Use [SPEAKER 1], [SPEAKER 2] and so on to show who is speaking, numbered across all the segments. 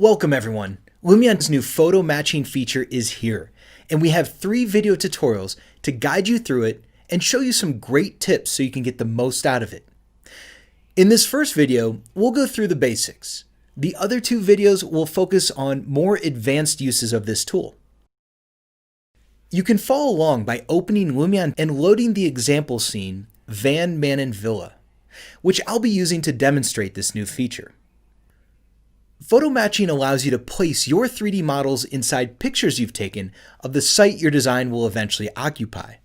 [SPEAKER 1] Welcome everyone! Lumion's new photo matching feature is here, and we have 3 video tutorials to guide you through it and show you some great tips so you can get the most out of it. In this first video, we'll go through the basics. The other 2 videos will focus on more advanced uses of this tool. You can follow along by opening Lumion and loading the example scene, Van Manen Villa, which I'll be using to demonstrate this new feature. Photo matching allows you to place your 3D models inside pictures you've taken of the site your design will eventually occupy.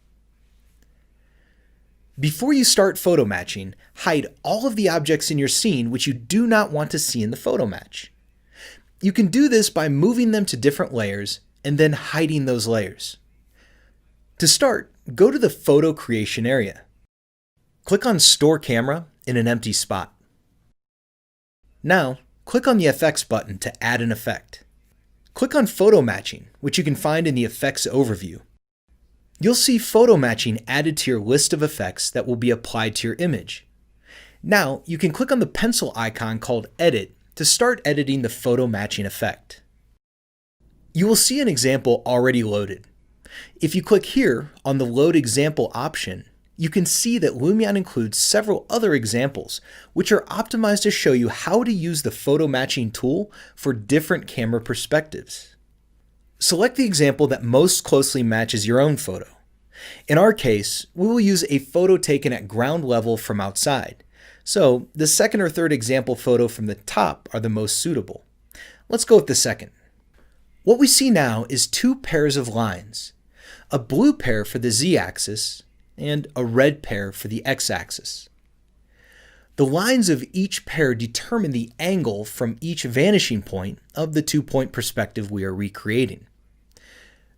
[SPEAKER 1] Before you start photo matching, hide all of the objects in your scene which you do not want to see in the photo match. You can do this by moving them to different layers and then hiding those layers. To start, go to the photo creation area. Click on Store Camera in an empty spot. Now, click on the Effects button to add an effect. Click on Photo Matching, which you can find in the Effects overview. You'll see photo matching added to your list of effects that will be applied to your image. Now, you can click on the pencil icon called Edit to start editing the photo matching effect. You will see an example already loaded. If you click here on the Load Example option, you can see that Lumion includes several other examples, which are optimized to show you how to use the photo matching tool for different camera perspectives. Select the example that most closely matches your own photo. In our case, we will use a photo taken at ground level from outside, so the second or third example photo from the top are the most suitable. Let's go with the second. What we see now is 2 pairs of lines, a blue pair for the z-axis, and a red pair for the x-axis. The lines of each pair determine the angle from each vanishing point of the 2-point perspective we are recreating.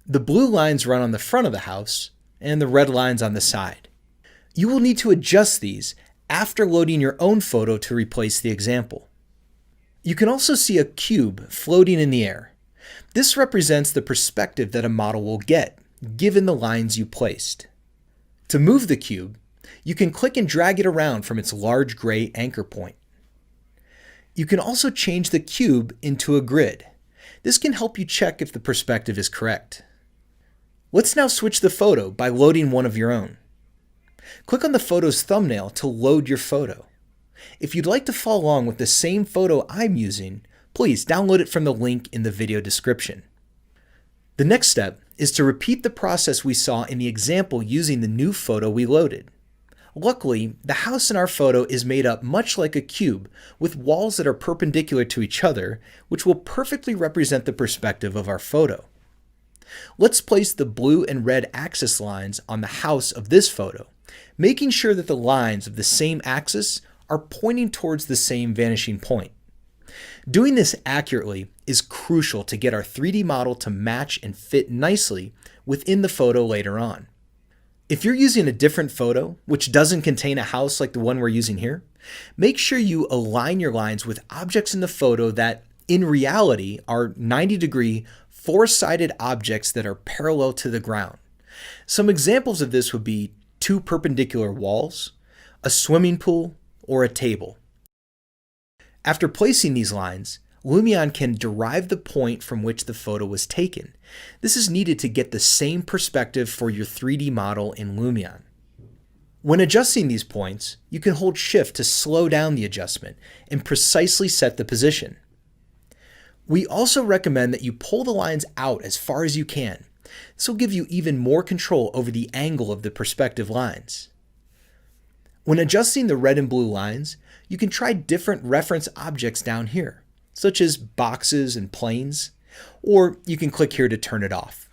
[SPEAKER 1] The blue lines run on the front of the house, and the red lines on the side. You will need to adjust these after loading your own photo to replace the example. You can also see a cube floating in the air. This represents the perspective that a model will get, given the lines you placed. To move the cube, you can click and drag it around from its large gray anchor point. You can also change the cube into a grid. This can help you check if the perspective is correct. Let's now switch the photo by loading one of your own. Click on the photo's thumbnail to load your photo. If you'd like to follow along with the same photo I'm using, please download it from the link in the video description. The next step is to repeat the process we saw in the example using the new photo we loaded. Luckily, the house in our photo is made up much like a cube with walls that are perpendicular to each other, which will perfectly represent the perspective of our photo. Let's place the blue and red axis lines on the house of this photo, making sure that the lines of the same axis are pointing towards the same vanishing point. Doing this accurately is crucial to get our 3D model to match and fit nicely within the photo later on. If you're using a different photo, which doesn't contain a house like the one we're using here, make sure you align your lines with objects in the photo that, in reality, are 90-degree, 4-sided objects that are parallel to the ground. Some examples of this would be 2 perpendicular walls, a swimming pool, or a table. After placing these lines, Lumion can derive the point from which the photo was taken. This is needed to get the same perspective for your 3D model in Lumion. When adjusting these points, you can hold Shift to slow down the adjustment and precisely set the position. We also recommend that you pull the lines out as far as you can. This will give you even more control over the angle of the perspective lines. When adjusting the red and blue lines, you can try different reference objects down here, such as boxes and planes, or you can click here to turn it off.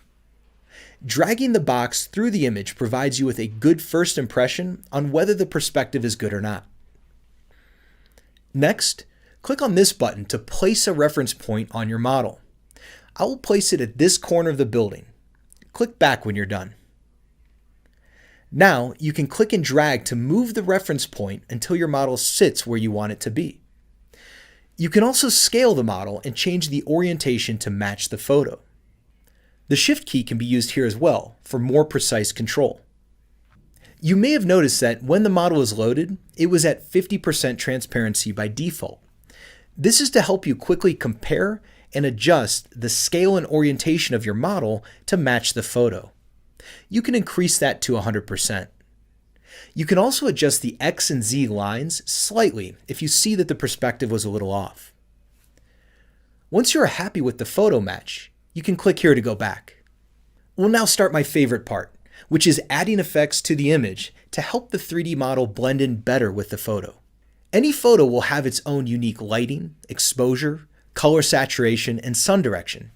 [SPEAKER 1] Dragging the box through the image provides you with a good first impression on whether the perspective is good or not. Next, click on this button to place a reference point on your model. I will place it at this corner of the building. Click back when you're done. Now, you can click and drag to move the reference point until your model sits where you want it to be. You can also scale the model and change the orientation to match the photo. The Shift key can be used here as well for more precise control. You may have noticed that when the model was loaded, it was at 50% transparency by default. This is to help you quickly compare and adjust the scale and orientation of your model to match the photo. You can increase that to 100%. You can also adjust the X and Z lines slightly if you see that the perspective was a little off. Once you are happy with the photo match, you can click here to go back. We'll now start my favorite part, which is adding effects to the image to help the 3D model blend in better with the photo. Any photo will have its own unique lighting, exposure, color saturation, and sun direction.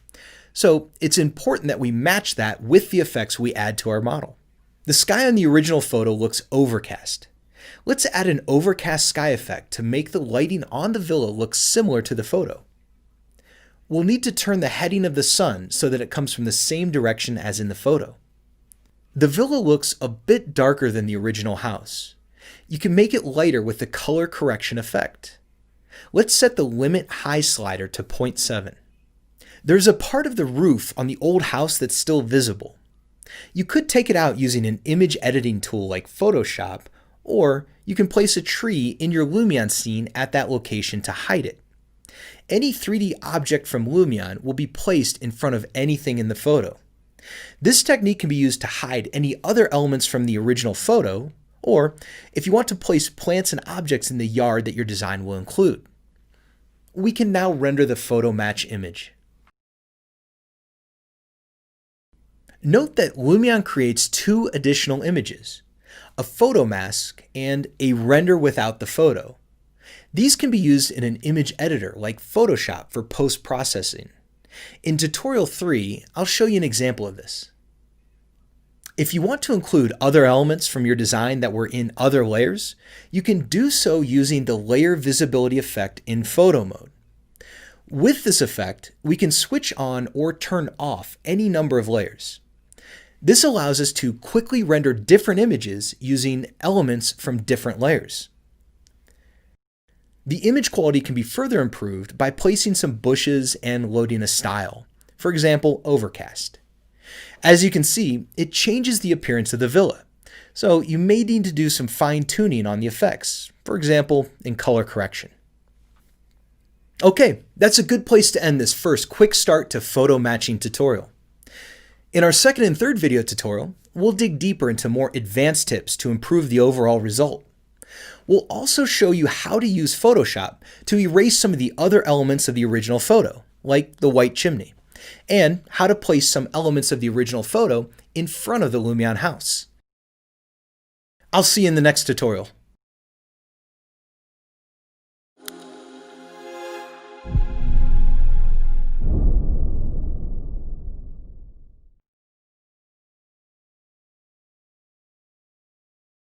[SPEAKER 1] So it's important that we match that with the effects we add to our model. The sky on the original photo looks overcast. Let's add an overcast sky effect to make the lighting on the villa look similar to the photo. We'll need to turn the heading of the sun so that it comes from the same direction as in the photo. The villa looks a bit darker than the original house. You can make it lighter with the color correction effect. Let's set the limit high slider to 0.7. There's a part of the roof on the old house that's still visible. You could take it out using an image editing tool like Photoshop, or you can place a tree in your Lumion scene at that location to hide it. Any 3D object from Lumion will be placed in front of anything in the photo. This technique can be used to hide any other elements from the original photo, or if you want to place plants and objects in the yard that your design will include. We can now render the photo match image. Note that Lumion creates two additional images, a photo mask and a render without the photo. These can be used in an image editor like Photoshop for post-processing. In tutorial 3, I'll show you an example of this. If you want to include other elements from your design that were in other layers, you can do so using the layer visibility effect in photo mode. With this effect, we can switch on or turn off any number of layers. This allows us to quickly render different images using elements from different layers. The image quality can be further improved by placing some bushes and loading a style, for example, overcast. As you can see, it changes the appearance of the villa, so you may need to do some fine-tuning on the effects, for example, in color correction. Okay, that's a good place to end this first quick start to photo matching tutorial. In our second and third video tutorial, we'll dig deeper into more advanced tips to improve the overall result. We'll also show you how to use Photoshop to erase some of the other elements of the original photo, like the white chimney, and how to place some elements of the original photo in front of the Lumion house. I'll see you in the next tutorial.